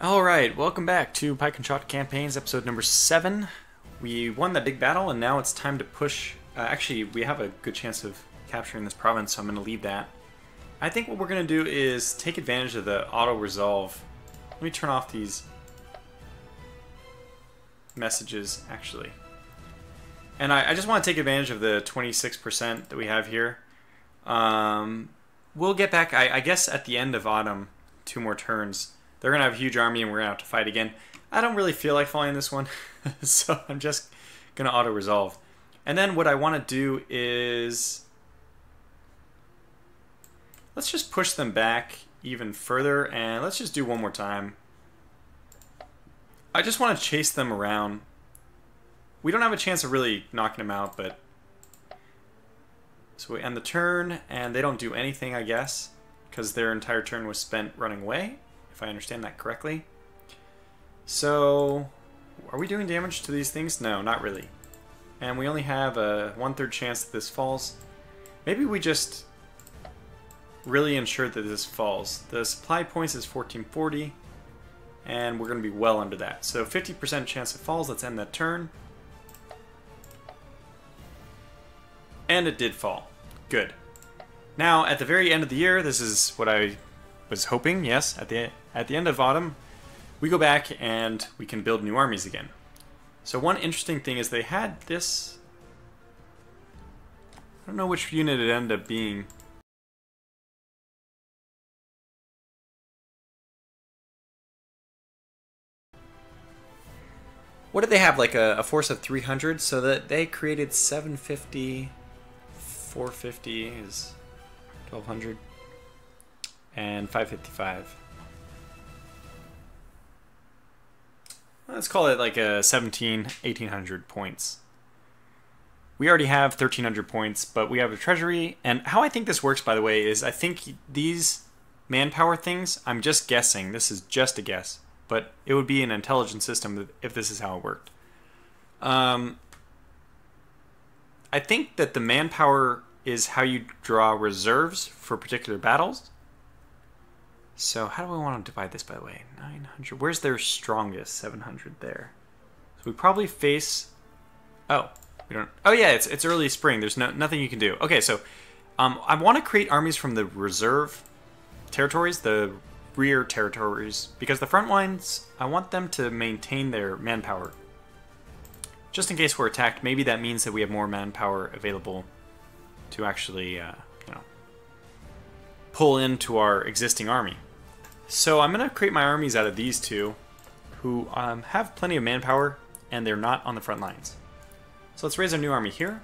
Alright, welcome back to Pike and Shot Campaigns, episode number 7. We won that big battle, and now it's time to push... actually, we have a good chance of capturing this province, so I'm going to leave that. I think what we're going to do is take advantage of the auto-resolve. Let me turn off these messages, actually. And I just want to take advantage of the 26% that we have here. We'll get back, I guess, at the end of autumn, 2 more turns. They're going to have a huge army and we're going to have to fight again. I don't really feel like following this one, so I'm just going to auto-resolve. And then what I want to do is... let's just push them back even further, and let's just do one more time. I just want to chase them around. We don't have a chance of really knocking them out, but... so we end the turn, and they don't do anything, I guess, because their entire turn was spent running away, if I understand that correctly. So, are we doing damage to these things? No, not really. And we only have a 1/3 chance that this falls. Maybe we just really ensure that this falls. The supply points is 1440, and we're going to be well under that. So 50% chance it falls. Let's end that turn. And it did fall. Good. Now, at the very end of the year, this is what I was hoping, yes, at the end of autumn, we go back and we can build new armies again. So one interesting thing is they had this... I don't know which unit it ended up being. What did they have, like a force of 300? So that they created 750, 450 is 1200, and 555. Let's call it like a 1800 points. We already have 1300 points, but we have a treasury. And how I think this works, by the way, is I think these manpower things, I'm just guessing, this is just a guess, but it would be an intelligent system if this is how it worked. I think that the manpower is how you draw reserves for particular battles. So how do we want to divide this, by the way? 900. Where's their strongest? 700 there. So we probably face... oh, we don't... oh yeah, it's early spring. There's nothing you can do. Okay, so I want to create armies from the reserve territories, the rear territories, because the front lines, I want them to maintain their manpower. Just in case we're attacked, maybe that means that we have more manpower available to actually, pull into our existing army. So I'm going to create my armies out of these two, who have plenty of manpower, and they're not on the front lines. So let's raise a new army here.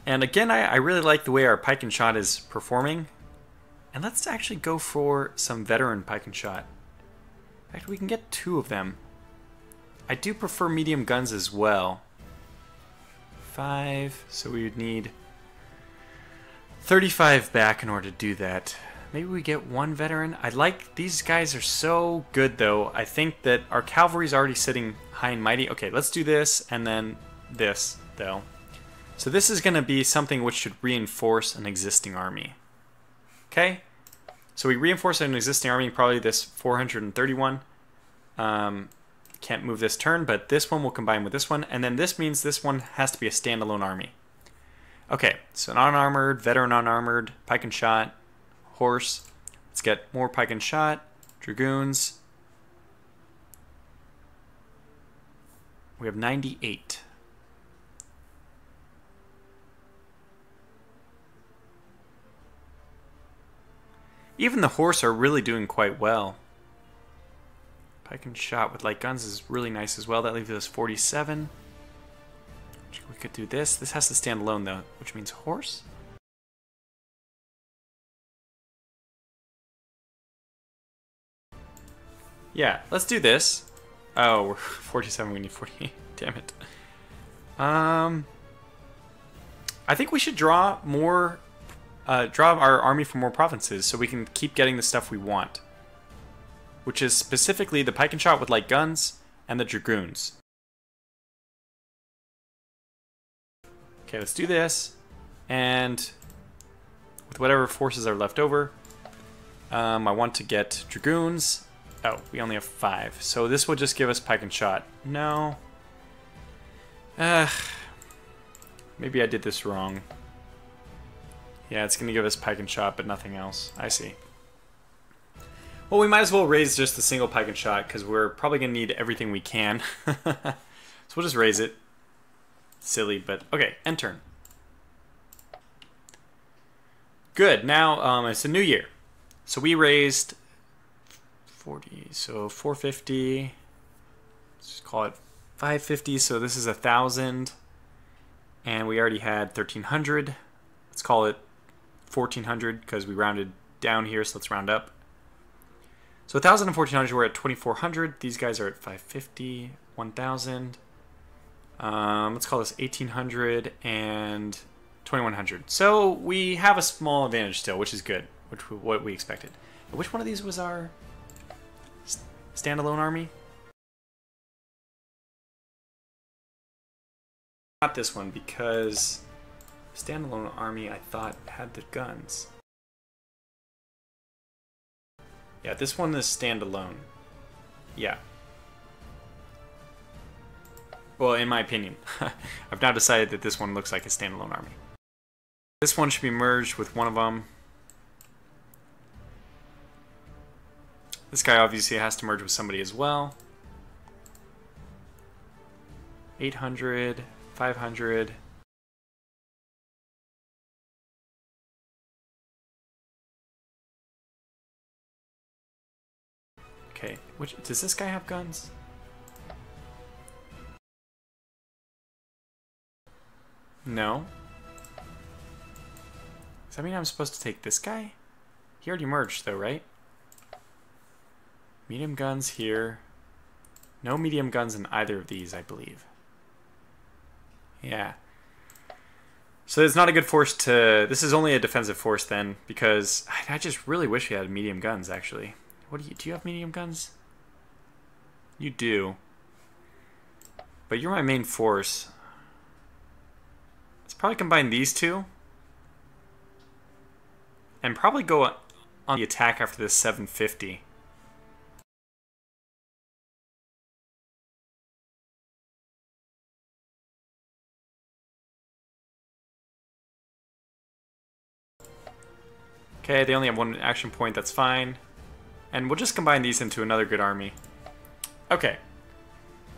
And again, I really like the way our Pike and Shot is performing. And let's actually go for some veteran Pike and Shot. In fact, we can get 2 of them. I do prefer medium guns as well. 5, so we would need 35 back in order to do that. Maybe we get 1 veteran. I like, these guys are so good though. I think that our cavalry's already sitting high and mighty. Okay, let's do this and then this though. So this is going to be something which should reinforce an existing army. Okay, so we reinforce an existing army, probably this 431. Can't move this turn, but this one will combine with this one, and then this means this one has to be a standalone army. Okay, so an unarmored, veteran unarmored, Pike and Shot, horse. Let's get more Pike and Shot, dragoons. We have 98. Even the horse are really doing quite well. Pike and Shot with light guns is really nice as well. That leaves us 47. We could do this. This has to stand alone though, which means horse. Yeah, let's do this. Oh, we're 47, we need 48. Damn it. I think we should draw more, draw our army for more provinces so we can keep getting the stuff we want, which is specifically the Pike and Shot with light guns and the dragoons. Okay, let's do this, and with whatever forces are left over, I want to get dragoons. Oh, we only have 5. So this will just give us pike and shot. No. Maybe I did this wrong. Yeah, it's going to give us pike and shot, but nothing else. I see. Well, we might as well raise just the single pike and shot, because we're probably going to need everything we can. So we'll just raise it. Silly, but okay, end turn. Good, now it's a new year. So we raised 40, so 450. Let's just call it 550, so this is 1,000. And we already had 1,300. Let's call it 1,400 because we rounded down here, so let's round up. So 1,000 and 1,400, we're at 2,400. These guys are at 550, 1,000. Let's call this 1,800 and 2,100. So we have a small advantage still, which is good, what we expected. Which one of these was our standalone army? Not this one, because standalone army I thought had the guns. Yeah, this one is standalone. Yeah. Well, in my opinion. I've now decided that this one looks like a standalone army. This one should be merged with one of them. This guy obviously has to merge with somebody as well. 800, 500. Okay, does this guy have guns? No. Does that mean I'm supposed to take this guy? He already merged though, right? Medium guns here. No medium guns in either of these, I believe. Yeah. So it's not a good force to... This is only a defensive force then, because I just really wish we had medium guns, actually. What do you have medium guns? You do. But you're my main force. Let's probably combine these two. And probably go on the attack after this 750. Okay, they only have one action point, that's fine. And we'll just combine these into another good army. Okay.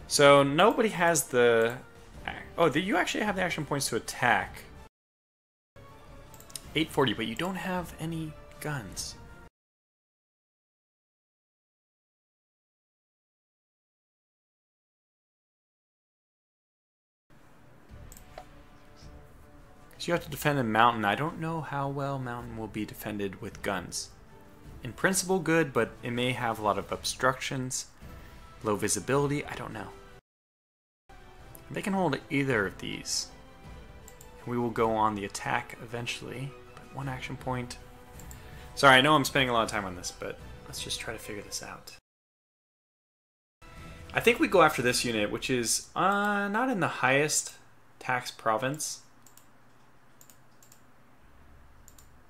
So nobody has the... Oh, you actually have the action points to attack. 840, but you don't have any guns. So you have to defend a mountain. I don't know how well mountain will be defended with guns. In principle, good, but it may have a lot of obstructions, low visibility, I don't know. They can hold either of these. We will go on the attack eventually, but one action point. Sorry, I know I'm spending a lot of time on this, but let's just try to figure this out. I think we go after this unit, which is not in the highest tax province.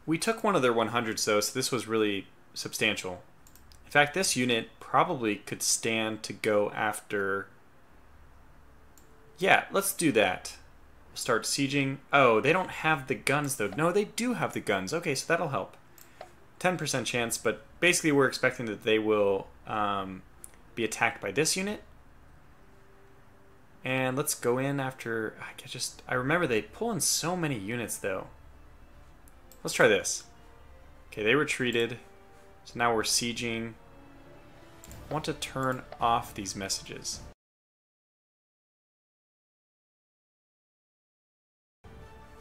We took one of their 100s though, so this was really substantial. In fact, this unit probably could stand to go after... Yeah, let's do that. Start sieging. Oh, they don't have the guns though. No, they do have the guns. Okay, so that'll help. 10% chance, but basically we're expecting that they will be attacked by this unit. And let's go in after... I remember they pull in so many units though. Let's try this. Okay, they retreated. So now we're sieging. I want to turn off these messages.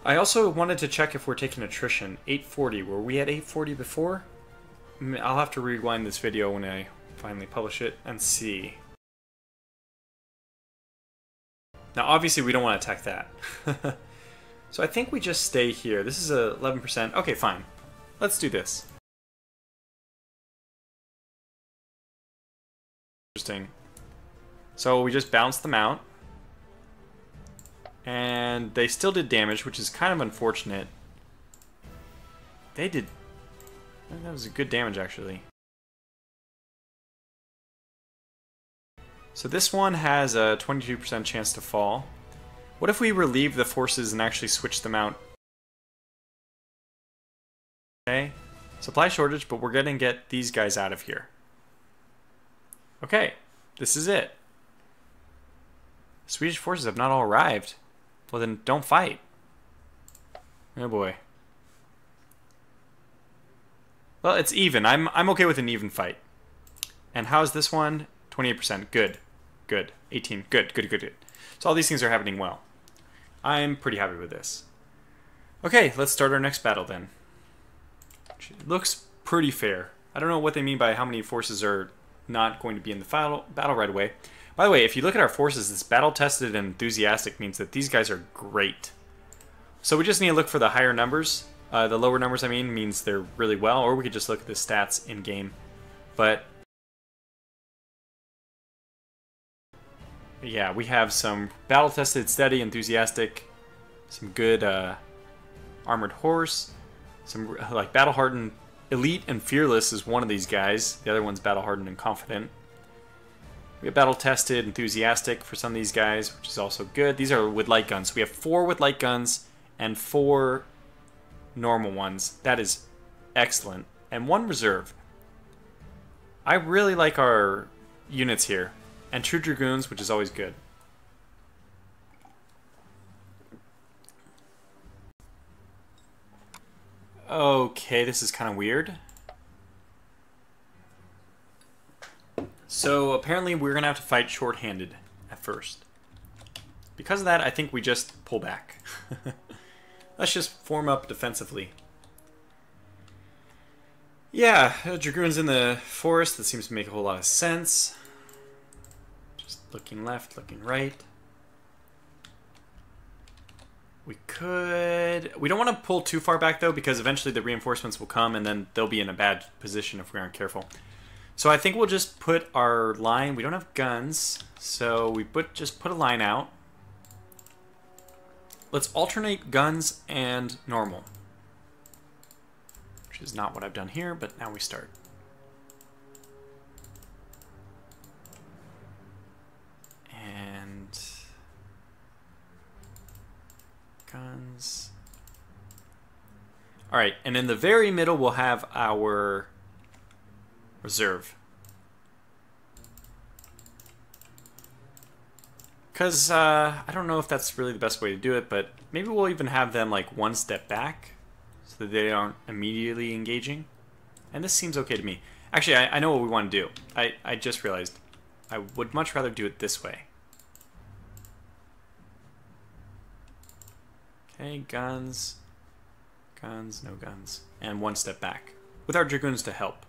I also wanted to check if we're taking attrition. 840. Were we at 840 before? I'll have to rewind this video when I finally publish it and see. Now obviously we don't want to attack that. So I think we just stay here. This is a 11%. Okay, fine. Let's do this. Interesting. So we just bounced them out. And they still did damage, which is kind of unfortunate. They did That was a good damage, actually. So this one has a 22% chance to fall. What if we relieve the forces and actually switch them out? Okay, supply shortage, but we're gonna get these guys out of here. Okay, this is it. Swedish forces have not all arrived. Well then, don't fight. Oh boy. Well, it's even. I'm okay with an even fight. And how's this one? 28%. Good. Good. 18. Good. Good. Good. Good. So all these things are happening well. I'm pretty happy with this. Okay, let's start our next battle then. It looks pretty fair. I don't know what they mean by how many forces are not going to be in the battle right away. By the way, if you look at our forces, this battle-tested and enthusiastic means that these guys are great. So we just need to look for the higher numbers. The lower numbers, I mean, means they're really well, or we could just look at the stats in-game. But yeah, we have some battle-tested, steady, enthusiastic, some good armored horse, some like battle-hardened, elite and fearless is one of these guys. The other one's battle-hardened and confident. We have battle-tested, enthusiastic for some of these guys, which is also good. These are with light guns. So we have 4 with light guns and 4 normal ones. That is excellent. And 1 reserve. I really like our units here. And true dragoons, which is always good. Okay, this is kind of weird. So apparently we're going to have to fight short-handed at first. Because of that, I think we just pull back. Let's just form up defensively. Yeah, dragoons in the forest, that seems to make a whole lot of sense. Just looking left, looking right. We don't want to pull too far back though, because eventually the reinforcements will come and then they'll be in a bad position if we aren't careful. So I think we'll just put our line, we don't have guns, so we just put a line out. Let's alternate guns and normal. Which is not what I've done here, but now we start. And guns. All right, and in the very middle we'll have our reserve. Because I don't know if that's really the best way to do it, but maybe we'll even have them like 1 step back so that they aren't immediately engaging. And this seems okay to me. Actually, I know what we want to do. I just realized I would much rather do it this way. Okay, guns. Guns, no guns. And 1 step back. With our dragoons to help.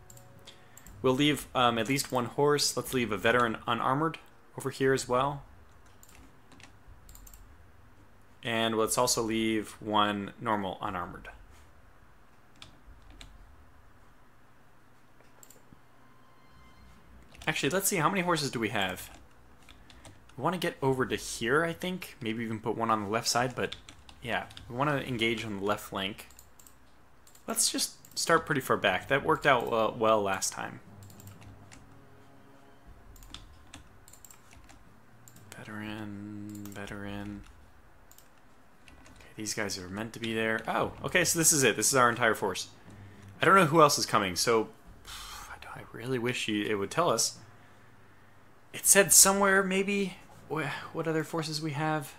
We'll leave at least 1 horse. Let's leave a veteran unarmored over here as well. And let's also leave 1 normal unarmored. Actually, let's see, how many horses do we have? We want to get over to here, I think. Maybe even put 1 on the left side, but yeah, we want to engage on the left flank. Let's just start pretty far back. That worked out well last time. Veteran. Okay, these guys are meant to be there. Oh, okay, so this is it. This is our entire force. I don't know who else is coming, so I really wish it would tell us. It said somewhere, maybe, what other forces we have.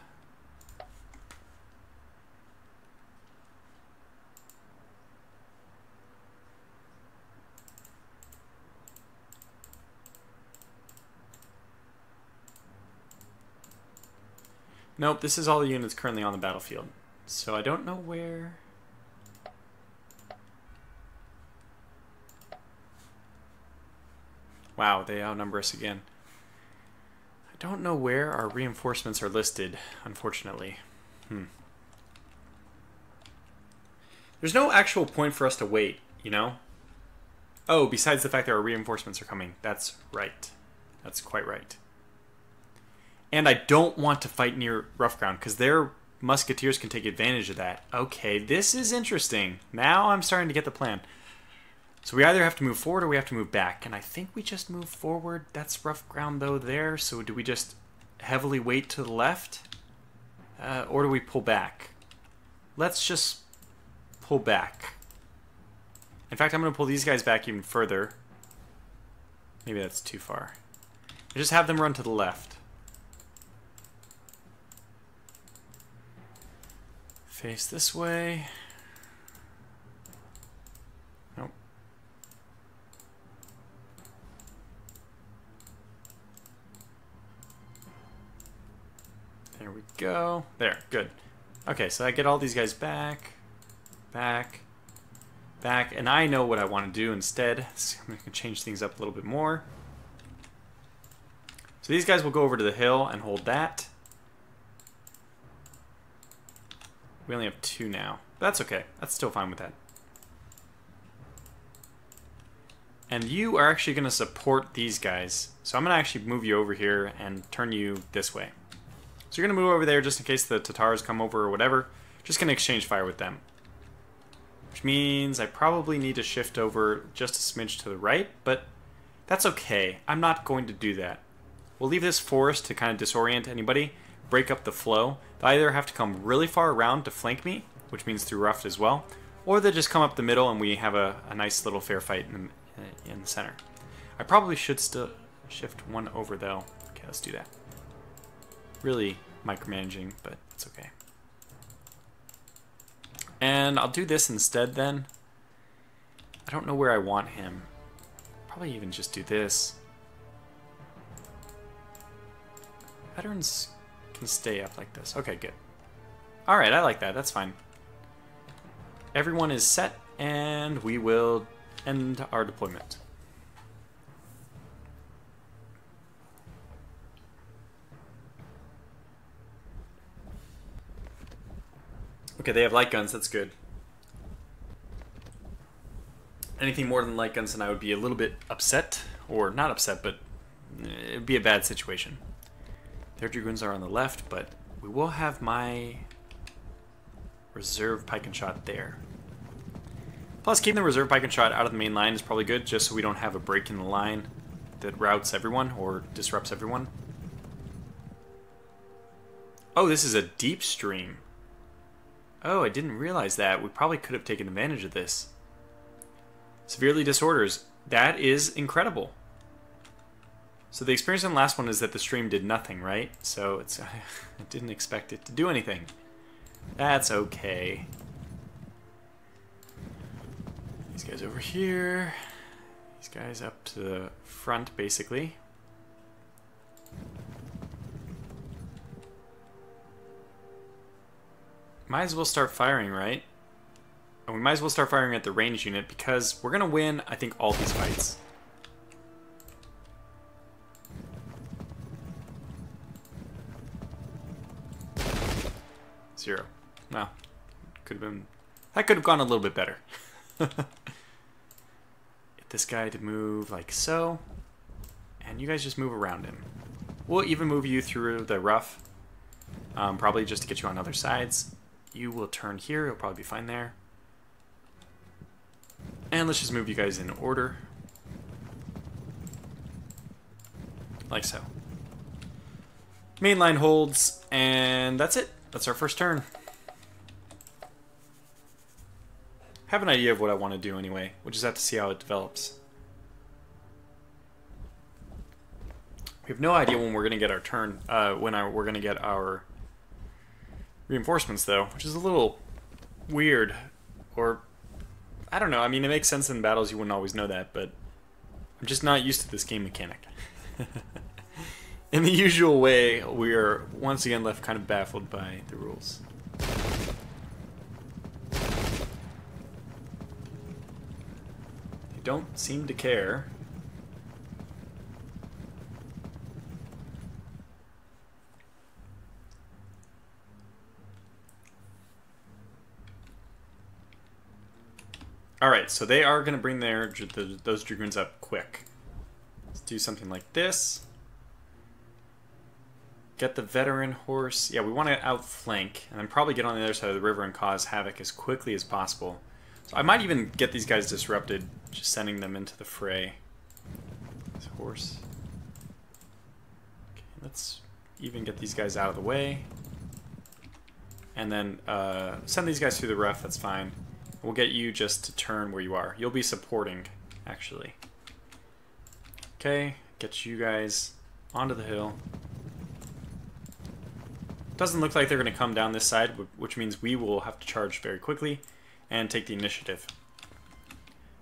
Nope, this is all the units currently on the battlefield. So I don't know where... Wow, they outnumber us again. I don't know where our reinforcements are listed, unfortunately. There's no actual point for us to wait, you know? Oh, besides the fact that our reinforcements are coming. That's right. That's quite right. And I don't want to fight near rough ground, because their musketeers can take advantage of that. Okay, this is interesting. Now I'm starting to get the plan. So we either have to move forward or we have to move back. And I think we just move forward. That's rough ground, though, there. So do we just heavily weight to the left? Or do we pull back? Let's just pull back. In fact, I'm going to pull these guys back even further. Maybe that's too far. I just have them run to the left. Face this way. Nope. There we go. There, good. Okay, so I get all these guys back, back, back, and I know what I want to do instead. So I'm going to change things up a little bit more. So these guys will go over to the hill and hold that. We only have 2 now. That's okay. That's still fine with that. And you are actually going to support these guys. So I'm going to actually move you over here and turn you this way. So you're going to move over there just in case the Tatars come over or whatever. Just going to exchange fire with them. Which means I probably need to shift over just a smidge to the right, but that's okay. I'm not going to do that. We'll leave this forest to kind of disorient anybody, break up the flow. They either have to come really far around to flank me, which means through rough as well, or they just come up the middle and we have a nice little fair fight in the center. I probably should still shift one over though. Okay, let's do that. Really micromanaging, but it's okay. And I'll do this instead then. I don't know where I want him. Probably even just do this. Veterans can stay up like this. Okay, good. Alright, I like that. That's fine. Everyone is set, and we will end our deployment. Okay, they have light guns. That's good. Anything more than light guns and I would be a little bit upset. Or not upset, but it would be a bad situation. Their dragoons are on the left, but we will have my reserve pike and shot there. Plus, keeping the reserve pike and shot out of the main line is probably good, just so we don't have a break in the line that routes everyone or disrupts everyone. Oh, this is a deep stream. Oh, I didn't realize that. We probably could have taken advantage of this. Severely disorders. That is incredible. So the experience on the last one is that the stream did nothing, right? So it's I didn't expect it to do anything. That's okay. These guys over here. These guys up to the front, basically. Might as well start firing, right? And we might as well start firing at the range unit because we're going to win, I think, all these fights. Zero. Well, could have been... That could have gone a little bit better. Get this guy to move like so. And you guys just move around him. We'll even move you through the rough. Probably just to get you on other sides. You will turn here. You'll probably be fine there. And let's just move you guys in order. Like so. Main line holds, and that's it. That's our first turn. Have an idea of what I want to do anyway. We'll just have to see how it develops. We have no idea when we're going to get our turn, we're going to get our reinforcements though, which is a little weird. Or, I don't know, I mean it makes sense in battles, you wouldn't always know that, but I'm just not used to this game mechanic. In the usual way, we are once again left kind of baffled by the rules. They don't seem to care. Alright, so they are going to bring those dragoons up quick. Let's do something like this. Get the veteran horse. Yeah, we want to outflank, and then probably get on the other side of the river and cause havoc as quickly as possible. So I might even get these guys disrupted, just sending them into the fray. This horse. Okay, let's even get these guys out of the way. And then send these guys through the rough, that's fine. We'll get you just to turn where you are. You'll be supporting, actually. Okay, get you guys onto the hill. Doesn't look like they're going to come down this side, which means we will have to charge very quickly and take the initiative.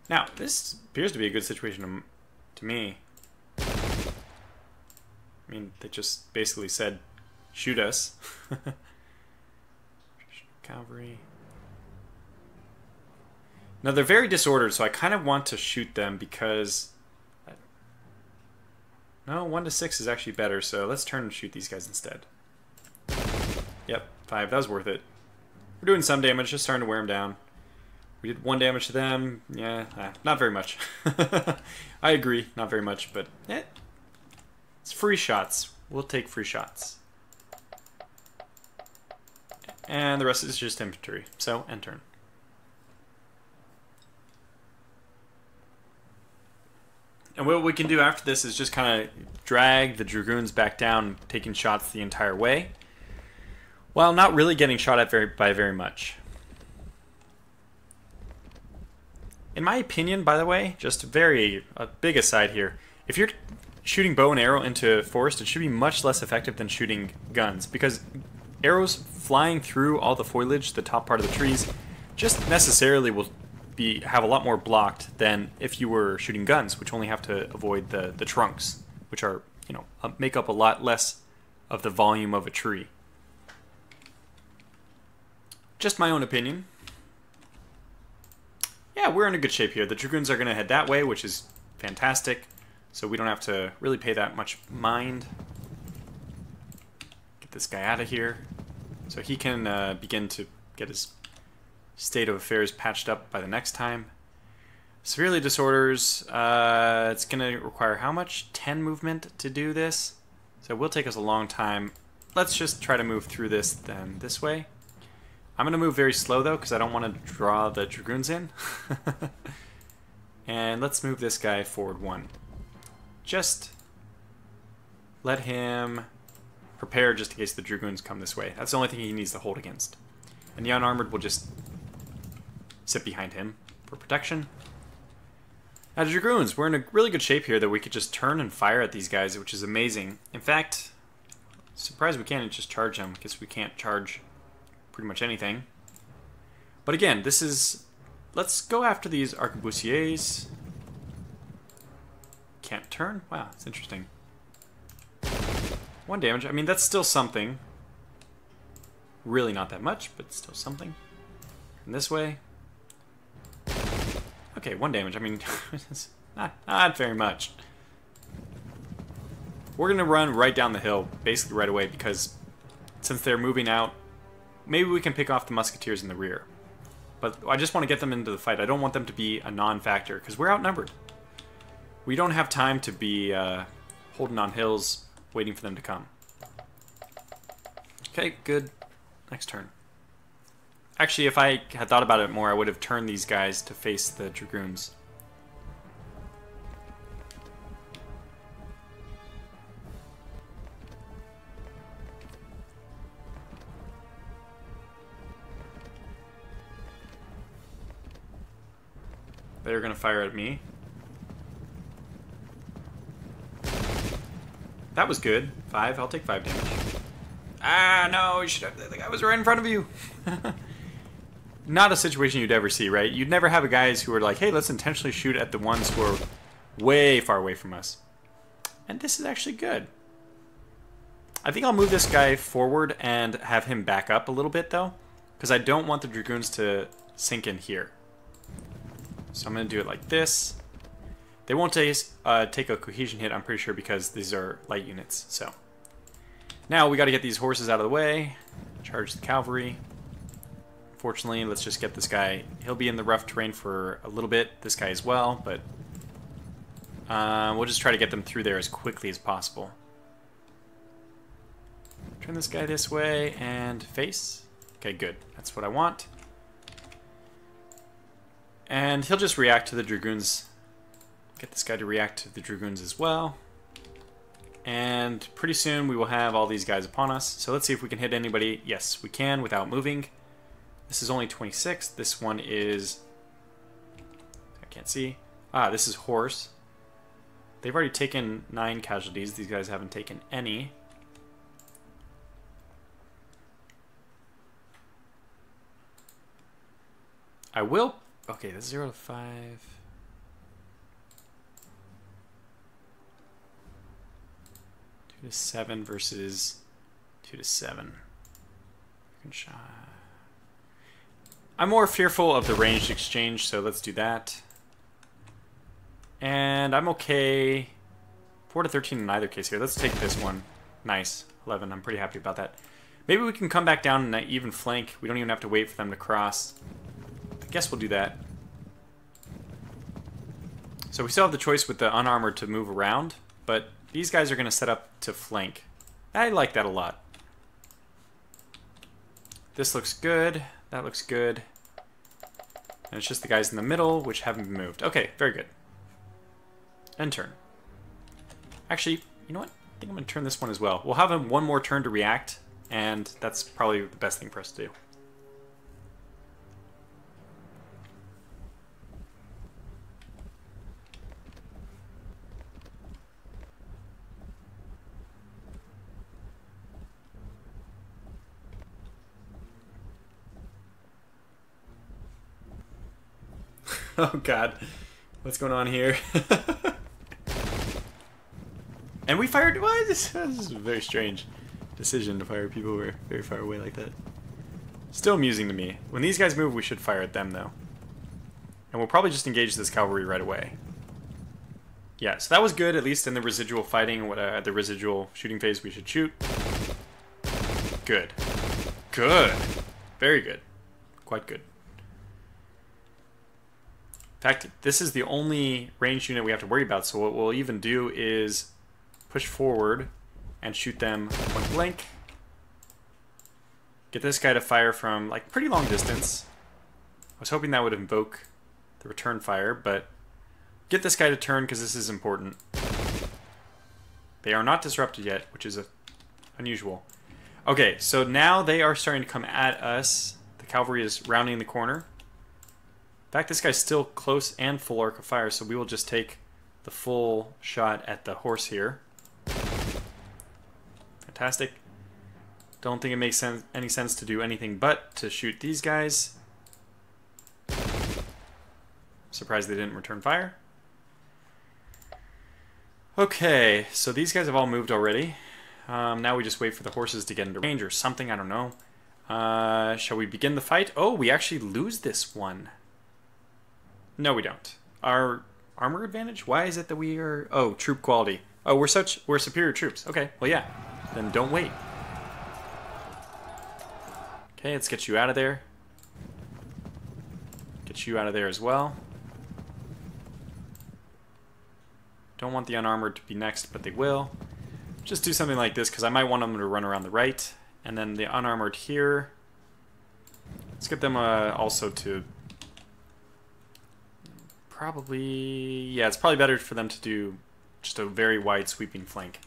Now, this appears to be a good situation to me. I mean, they just basically said, shoot us. Cavalry. Now, they're very disordered, so I kind of want to shoot them because... No, 1 to 6 is actually better, so let's turn and shoot these guys instead. Yep, 5. That was worth it. We're doing some damage, just starting to wear them down. We did 1 damage to them. Yeah, not very much. I agree, not very much, but it's free shots. We'll take free shots. And the rest is just infantry, so end turn. And what we can do after this is just kind of drag the dragoons back down, taking shots the entire way, while not really getting shot at by very much. In my opinion, by the way, just a big aside here, if you're shooting bow and arrow into forest, it should be much less effective than shooting guns, because arrows flying through all the foliage, the top part of the trees, just necessarily will have a lot more blocked than if you were shooting guns, which only have to avoid the trunks, which are, you know, make up a lot less of the volume of a tree. Just my own opinion. Yeah, we're in a good shape here. The dragoons are going to head that way, which is fantastic, so we don't have to really pay that much mind. Get this guy out of here so he can begin to get his state of affairs patched up by the next time. Severely disorders, it's going to require how much? 10 movement to do this? So it will take us a long time. Let's just try to move through this then this way. I'm going to move very slow though, because I don't want to draw the dragoons in. And let's move this guy forward 1. Just let him prepare just in case the dragoons come this way. That's the only thing he needs to hold against. And the unarmored will just sit behind him for protection. Now, the dragoons, we're in a really good shape here that we could just turn and fire at these guys, which is amazing. In fact, surprised we can't just charge them, because we can't charge pretty much anything. But again, this is... Let's go after these arquebusiers. Can't turn? Wow, that's interesting. 1 damage. I mean, that's still something. Really not that much, but still something. And this way. Okay, 1 damage. I mean, it's not very much. We're going to run right down the hill, basically right away, because since they're moving out, maybe we can pick off the musketeers in the rear. But I just want to get them into the fight. I don't want them to be a non-factor, because we're outnumbered. We don't have time to be holding on hills, waiting for them to come. Okay, good. Next turn. Actually, if I had thought about it more, I would have turned these guys to face the dragoons. They're going to fire at me. That was good. 5. I'll take 5 damage. Ah, no, you should have... The guy was right in front of you. Not a situation you'd ever see, right? You'd never have a guys who are like, hey, let's intentionally shoot at the ones who are way far away from us. And this is actually good. I think I'll move this guy forward and have him back up a little bit, though, because I don't want the dragoons to sink in here. So I'm going to do it like this. They won't take a cohesion hit, I'm pretty sure, because these are light units. So now we got to get these horses out of the way. Charge the cavalry. Fortunately, let's just get this guy. He'll be in the rough terrain for a little bit. This guy as well, but we'll just try to get them through there as quickly as possible. Turn this guy this way and face. Okay, good. That's what I want. And he'll just react to the dragoons. Get this guy to react to the dragoons as well. And pretty soon we will have all these guys upon us. So let's see if we can hit anybody. Yes, we can without moving. This is only 26. This one is... I can't see. Ah, this is horse. They've already taken 9 casualties. These guys haven't taken any. I will... Okay, that's 0 to 5. 2 to 7 versus 2 to 7. I'm more fearful of the ranged exchange, so let's do that. And I'm okay. 4 to 13 in either case here. Let's take this one. Nice. 11. I'm pretty happy about that. Maybe we can come back down and even flank. We don't even have to wait for them to cross. I guess we'll do that. So we still have the choice with the unarmored to move around, but these guys are going to set up to flank. I like that a lot. This looks good. That looks good. And it's just the guys in the middle, which haven't been moved. Okay, very good. End turn. Actually, you know what? I think I'm going to turn this one as well. We'll have him one more turn to react, and that's probably the best thing for us to do. Oh god, what's going on here? And we fired... What? This is a very strange decision to fire people who are very far away like that. Still amusing to me. When these guys move, we should fire at them, though. And we'll probably just engage this cavalry right away. Yeah, so that was good, at least in the residual fighting. The residual shooting phase, we should shoot. Good. Good. Very good. Quite good. In fact, this is the only ranged unit we have to worry about, so what we'll even do is push forward and shoot them point blank. Get this guy to fire from, like, pretty long distance. I was hoping that would invoke the return fire, but get this guy to turn because this is important. They are not disrupted yet, which is unusual. Okay, so now they are starting to come at us. The cavalry is rounding the corner. In fact, this guy's still close and full arc of fire, so we will just take the full shot at the horse here. Fantastic. Don't think it makes any sense to do anything but to shoot these guys. Surprised they didn't return fire. Okay, so these guys have all moved already. Now we just wait for the horses to get into range or something, I don't know. Shall we begin the fight? Oh, we actually lose this one. No, we don't. Our armor advantage? Why is it that we are... Oh, troop quality. Oh, we're superior troops. Okay, well, yeah. Then don't wait. Okay, let's get you out of there. Get you out of there as well. Don't want the unarmored to be next, but they will. Just do something like this, because I might want them to run around the right. And then the unarmored here. Let's get them also to... Probably... Yeah, it's probably better for them to do just a very wide sweeping flank.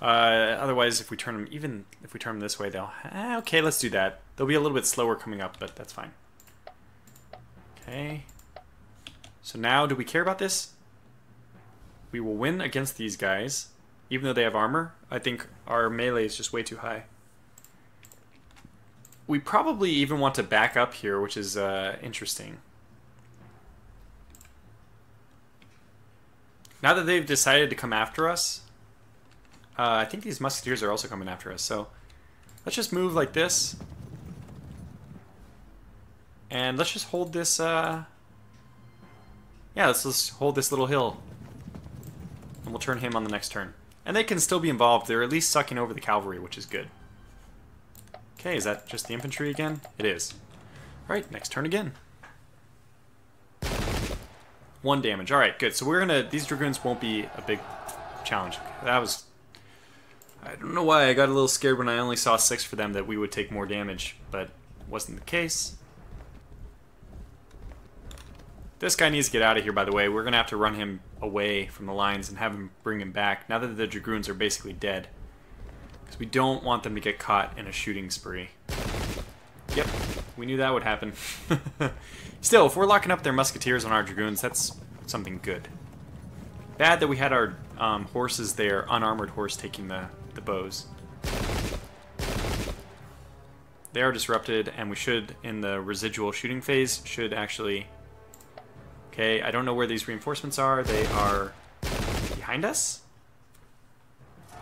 Otherwise, if we turn them... Even if we turn them this way, they'll... okay, let's do that. They'll be a little bit slower coming up, but that's fine. Okay. So now, do we care about this? We will win against these guys. Even though they have armor, I think our melee is just way too high. We probably even want to back up here, which is interesting. Now that they've decided to come after us, I think these musketeers are also coming after us, so let's just move like this. And let's just hold this, yeah, let's just hold this little hill. And we'll turn him on the next turn. And they can still be involved. They're at least sucking over the cavalry, which is good. Okay, is that just the infantry again? It is. Alright, next turn again. 1 damage. Alright, good. So we're gonna... These dragoons won't be a big challenge. That was... I don't know why I got a little scared when I only saw 6 for them that we would take more damage, but wasn't the case. This guy needs to get out of here, by the way. We're going to have to run him away from the lines and have him bring him back now that the dragoons are basically dead. Because we don't want them to get caught in a shooting spree. Yep, we knew that would happen. Still, if we're locking up their musketeers on our dragoons, that's something good. Bad that we had our horses there, unarmored horse taking the bows. They are disrupted, and we should, in the residual shooting phase, should actually... Okay, I don't know where these reinforcements are. They are behind us?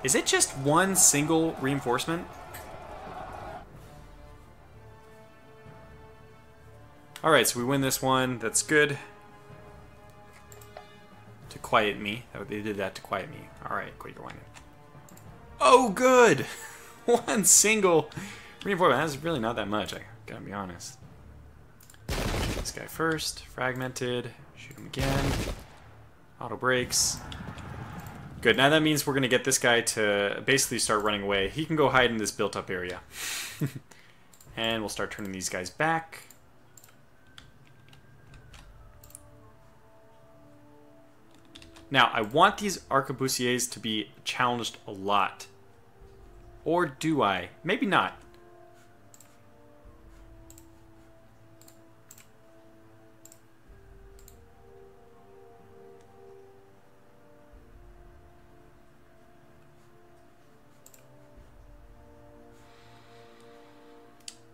Is it just one single reinforcement? Alright, so we win this one. That's good. To quiet me. They did that to quiet me. Alright, Quaker Wine. Oh, good! One single reinforcement. That's really not that much, I gotta be honest. Shoot this guy first. Fragmented. Shoot him again. Auto brakes. Good, now that means we're gonna get this guy to basically start running away. He can go hide in this built-up area. And we'll start turning these guys back. Now, I want these arquebusiers to be challenged a lot. Or do I? Maybe not.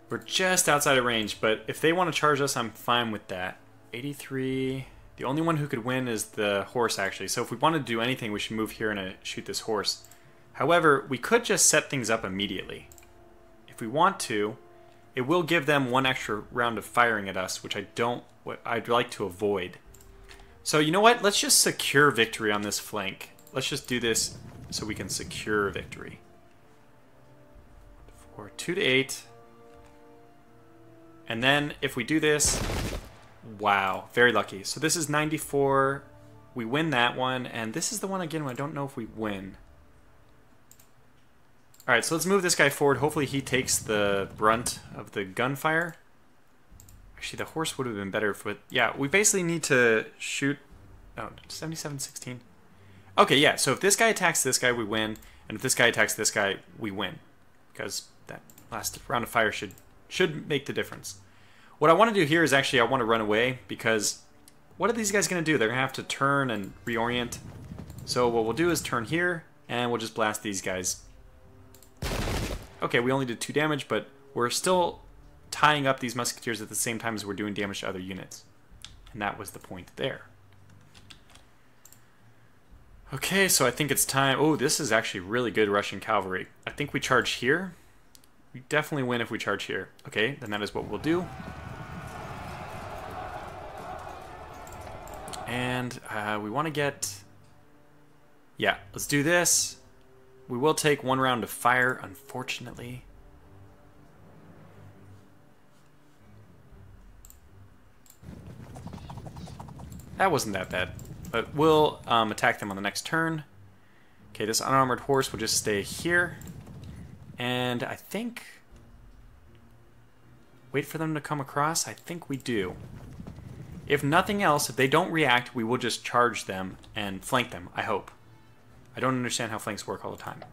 We're just outside of range, but if they want to charge us, I'm fine with that. 83... The only one who could win is the horse, actually. So if we want to do anything, we should move here and shoot this horse. However, we could just set things up immediately. If we want to, it will give them one extra round of firing at us, which I'd like to avoid. So you know what? Let's just secure victory on this flank. Let's just do this so we can secure victory. 2 to 8. And then if we do this... Wow, very lucky. So this is 94. We win that one, and this is the one again where I don't know if we win. Alright, so let's move this guy forward. Hopefully he takes the brunt of the gunfire. Actually, the horse would have been better for... Yeah, we basically need to shoot... Oh, 77-16. Okay, yeah, so if this guy attacks this guy, we win. And if this guy attacks this guy, we win. Because that last round of fire should make the difference. What I want to do here is actually I want to run away, because what are these guys going to do? They're going to have to turn and reorient. So what we'll do is turn here, and we'll just blast these guys. Okay, we only did 2 damage, but we're still tying up these musketeers at the same time as we're doing damage to other units. And that was the point there. Okay, so I think it's time... Oh, this is actually really good Russian cavalry. I think we charge here. We definitely win if we charge here. Okay, then that is what we'll do. And we want to get... Yeah, let's do this. We will take 1 round of fire, unfortunately. That wasn't that bad. But we'll attack them on the next turn. Okay, this unarmored horse will just stay here. And I think... Wait for them to come across? I think we do. If nothing else, if they don't react, we will just charge them and flank them, I hope. I don't understand how flanks work all the time.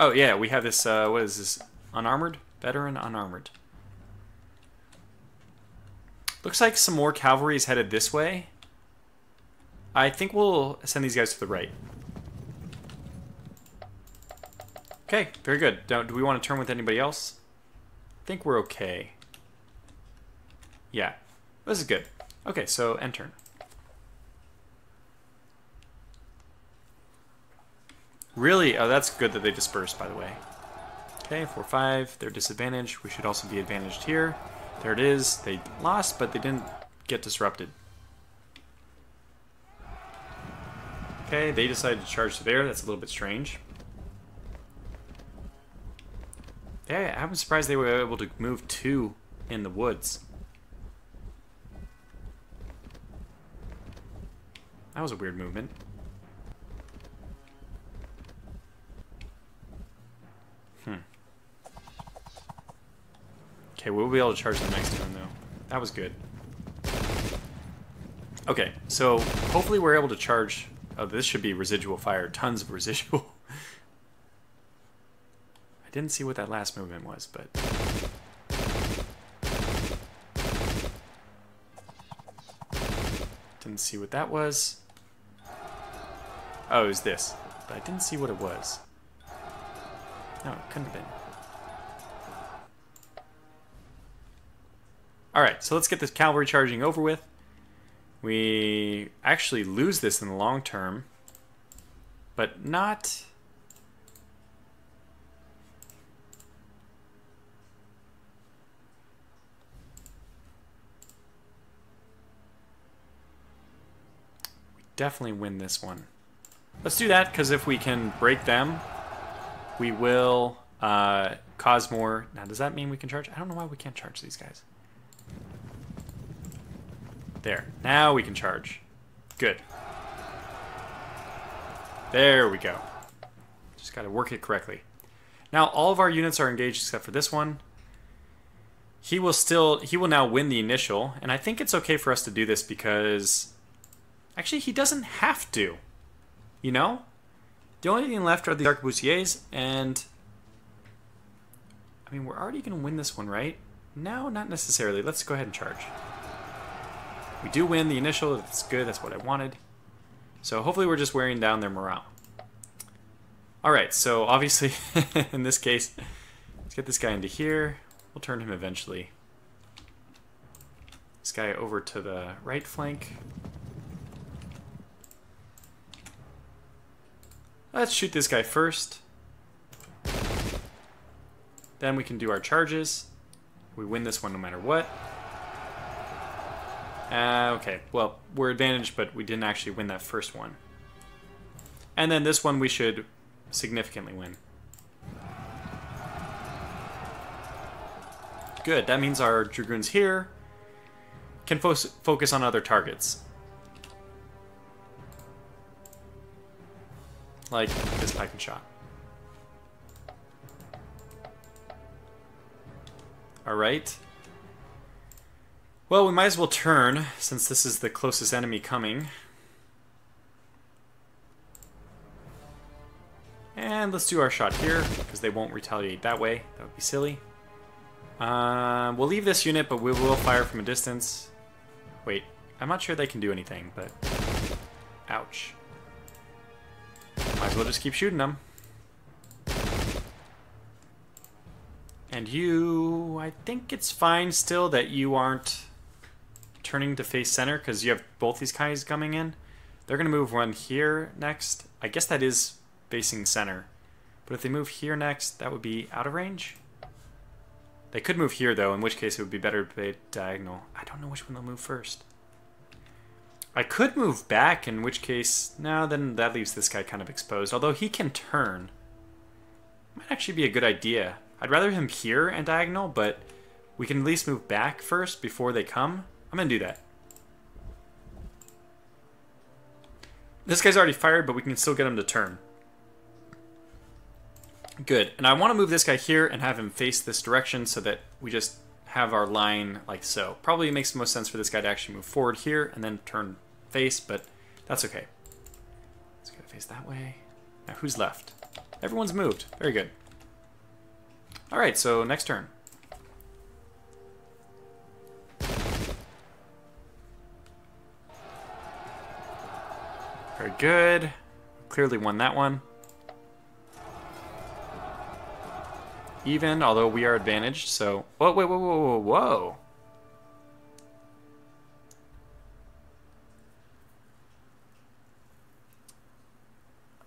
Oh, yeah, we have this, what is this? Unarmored? Veteran unarmored. Looks like some more cavalry is headed this way. I think we'll send these guys to the right. Okay, very good. Do we want to turn with anybody else? I think we're okay. Yeah, this is good. Okay, so end turn. Really? Oh, that's good that they dispersed, by the way. Okay, 4-5. They're disadvantaged. We should also be advantaged here. There it is. They lost, but they didn't get disrupted. Okay, they decided to charge to there. That's a little bit strange. Yeah, I'm surprised they were able to move 2 in the woods. That was a weird movement. Okay, we'll be able to charge the next turn, though. That was good. Okay, so hopefully we're able to charge... Oh, this should be residual fire. Tons of residual. I didn't see what that last movement was, but... Didn't see what that was. Oh, it was this. But I didn't see what it was. No, it couldn't have been. Alright, so let's get this cavalry charging over with. We actually lose this in the long term, but not... We definitely win this one. Let's do that, because if we can break them, we will cause more... Now, does that mean we can charge? I don't know why we can't charge these guys. There. Now we can charge. Good. There we go. Just got to work it correctly. Now all of our units are engaged except for this one. He will now win the initial, and I think it's okay for us to do this because actually he doesn't have to. You know? The only thing left are the arquebusiers, and I mean we're already going to win this one, right? No, not necessarily. Let's go ahead and charge. We do win the initial. That's good. That's what I wanted. So hopefully we're just wearing down their morale. Alright, so obviously, in this case, let's get this guy into here. We'll turn him eventually. This guy over to the right flank. Let's shoot this guy first. Then we can do our charges. We win this one no matter what. Okay, well, we're advantaged, but we didn't actually win that first one. And then this one we should significantly win. Good, that means our dragoons here can focus on other targets. Like this Pike and Shot. Alright. Well, we might as well turn, since this is the closest enemy coming. And let's do our shot here, because they won't retaliate that way. That would be silly. We'll leave this unit, but we will fire from a distance. Wait, I'm not sure they can do anything, but... Ouch. Might as well just keep shooting them. And you... I think it's fine still that you aren't turning to face center, because you have both these guys coming in. They're going to move one here next. I guess that is facing center. But if they move here next, that would be out of range. They could move here, though, in which case it would be better to play diagonal. I don't know which one they'll move first. I could move back, in which case... No, then that leaves this guy kind of exposed. Although he can turn. Might actually be a good idea. I'd rather him here and diagonal, but we can at least move back first before they come. I'm going to do that. This guy's already fired, but we can still get him to turn. Good. And I want to move this guy here and have him face this direction so that we just have our line like so. Probably makes the most sense for this guy to actually move forward here and then turn face, but that's okay. Let's go face that way. Now who's left? Everyone's moved. Very good. Alright, so next turn. Very good. Clearly won that one. Even, although we are advantaged, so... Whoa, whoa, whoa, whoa, whoa, whoa!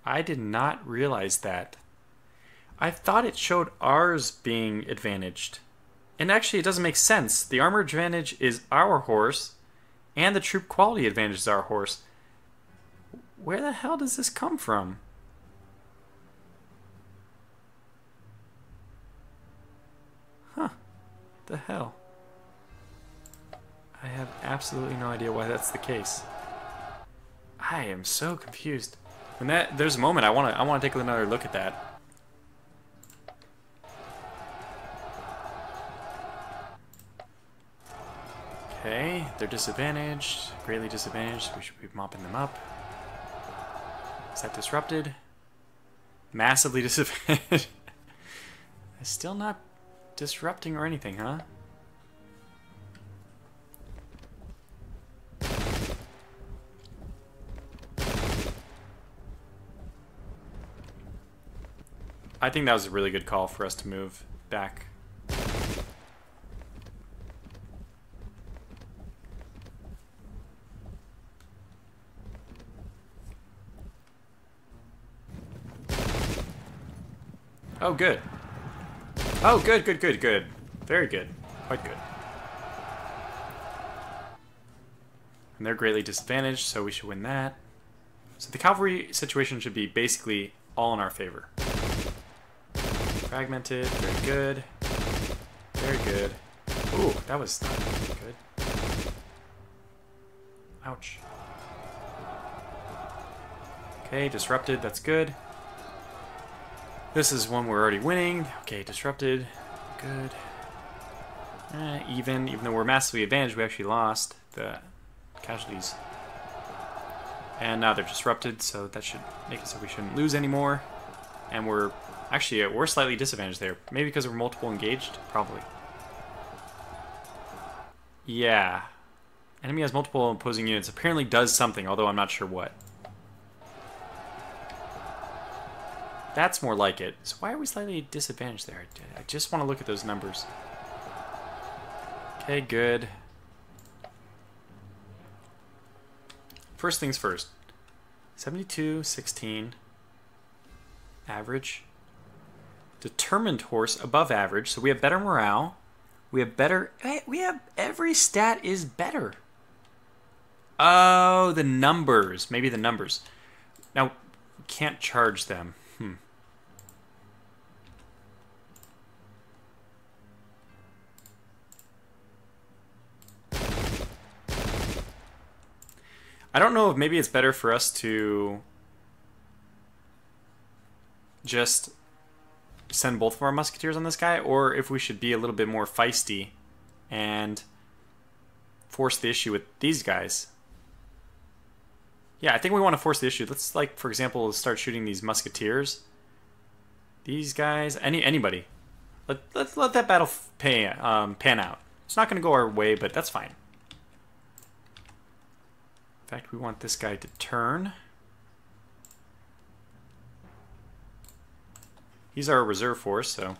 I did not realize that. I thought it showed ours being advantaged. And actually, it doesn't make sense. The armor advantage is our horse, and the troop quality advantage is our horse. Where the hell does this come from? Huh. The hell? I have absolutely no idea why that's the case. I am so confused. When there's a moment I want to take another look at that. Okay, they're disadvantaged, greatly disadvantaged. We should be mopping them up. Is that disrupted? Massively disadvantaged. Still not disrupting or anything, huh? I think that was a really good call for us to move back. Oh, good. Oh, good, good, good, good. Very good. Quite good. And they're greatly disadvantaged, so we should win that. So the cavalry situation should be basically all in our favor. Fragmented, very good. Very good. Ooh, that was not good. Ouch. Okay, disrupted, that's good. This is one we're already winning. Okay, disrupted. Good. Even though we're massively advantaged, we actually lost the casualties. And now they're disrupted, so that should make it so we shouldn't lose anymore. And we're actually, we're slightly disadvantaged there. Maybe because we're multiple engaged? Probably. Yeah. Enemy has multiple opposing units. Apparently does something, although I'm not sure what. That's more like it. So why are we slightly disadvantaged there? I just want to look at those numbers. Okay, good. First things first. 72, 16. Average. Determined horse above average. So we have better morale. We have better... We have... Every stat is better. Oh, the numbers. Maybe the numbers. Now, we can't charge them. I don't know if maybe it's better for us to just send both of our musketeers on this guy, or if we should be a little bit more feisty and force the issue with these guys. Yeah, I think we want to force the issue. Let's, like, for example, start shooting these musketeers. These guys, anybody. Let that battle pan out. It's not going to go our way, but that's fine. In fact, we want this guy to turn. He's our reserve force, so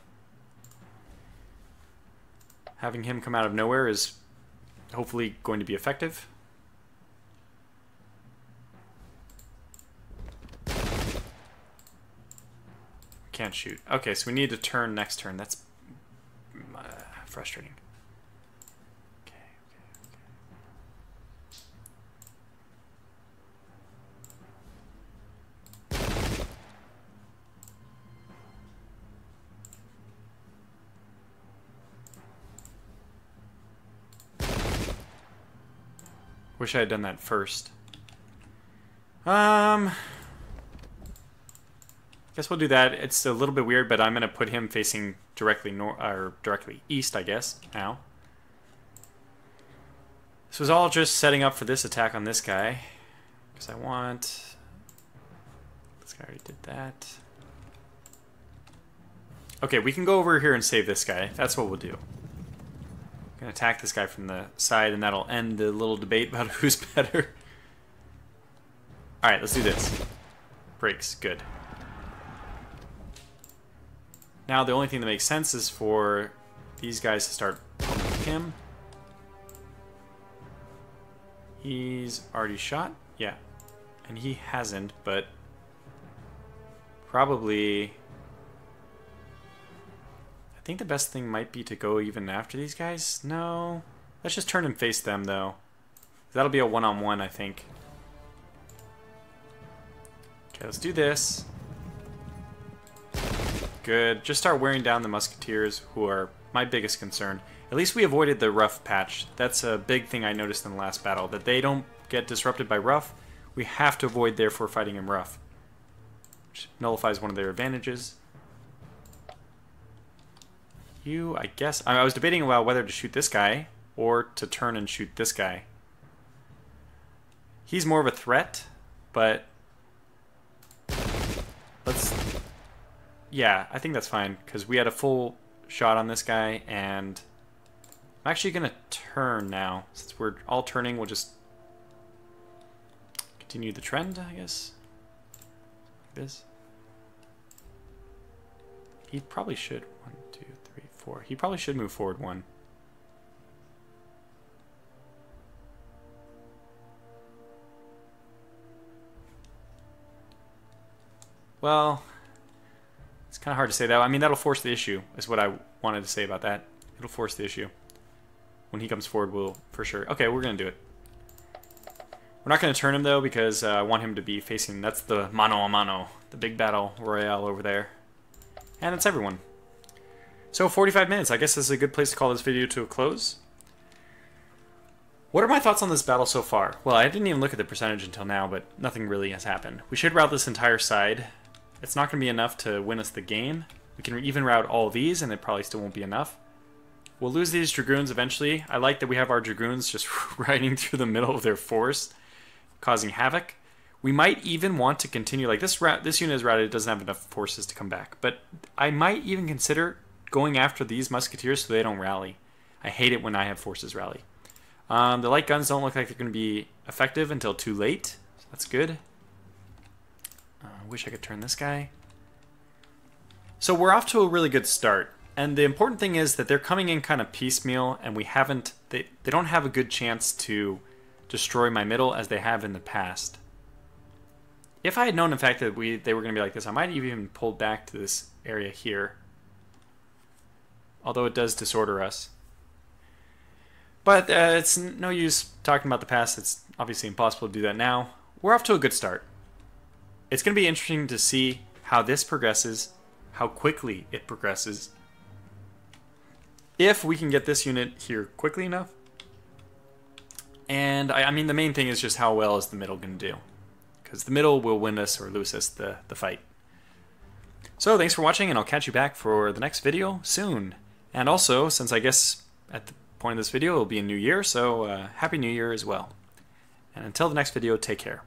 having him come out of nowhere is hopefully going to be effective. Can't shoot. Okay, so we need to turn next turn. That's frustrating. Wish I had done that first. Guess we'll do that. It's a little bit weird, but I'm gonna put him facing directly directly east, I guess. Now, this was all just setting up for this attack on this guy, because I want. This guy already did that. Okay, we can go over here and save this guy. That's what we'll do. Gonna attack this guy from the side, and that'll end the little debate about who's better. Alright, let's do this. Breaks, good. Now the only thing that makes sense is for these guys to start pummeling him. He's already shot? Yeah. And he hasn't, but probably... I think the best thing might be to go even after these guys. No. Let's just turn and face them, though. That'll be a one-on-one, I think. Okay, let's do this. Good. Just start wearing down the musketeers, who are my biggest concern. At least we avoided the rough patch. That's a big thing I noticed in the last battle, that they don't get disrupted by rough. We have to avoid, therefore, fighting in rough. Which nullifies one of their advantages. You, I guess... I was debating about whether to shoot this guy, or to turn and shoot this guy. He's more of a threat, but let's... Yeah, I think that's fine, because we had a full shot on this guy, and I'm actually going to turn now. Since we're all turning, we'll just continue the trend, I guess. Like this. He probably should. 1, 2, 3, 4. He probably should move forward 1. Well, it's kind of hard to say that. I mean, that'll force the issue, is what I wanted to say about that. It'll force the issue. When he comes forward, we'll for sure. Okay, we're going to do it. We're not going to turn him, though, because I want him to be facing... That's the mano a mano, the big battle royale over there. And it's everyone. So, 45 minutes. I guess this is a good place to call this video to a close. What are my thoughts on this battle so far? Well, I didn't even look at the percentage until now, but nothing really has happened. We should route this entire side. It's not going to be enough to win us the game. We can even route all of these, and it probably still won't be enough. We'll lose these dragoons eventually. I like that we have our dragoons just riding through the middle of their force, causing havoc. We might even want to continue, like this unit is routed, it doesn't have enough forces to come back. But I might even consider going after these musketeers so they don't rally. I hate it when I have forces rally. The light guns don't look like they're going to be effective until too late. So that's good. I wish I could turn this guy. So we're off to a really good start. And the important thing is that they're coming in kind of piecemeal, and we haven't... They don't have a good chance to destroy my middle as they have in the past. If I had known, in fact, that they were going to be like this, I might have even pulled back to this area here. Although it does disorder us. But it's no use talking about the past. It's obviously impossible to do that now. We're off to a good start. It's going to be interesting to see how this progresses, how quickly it progresses. If we can get this unit here quickly enough. And I mean, the main thing is just how well is the middle going to do. Because the middle will win us or lose us the fight. So thanks for watching, and I'll catch you back for the next video soon. And also, since I guess at the point of this video it'll be a new year, so Happy New Year as well. And until the next video, take care.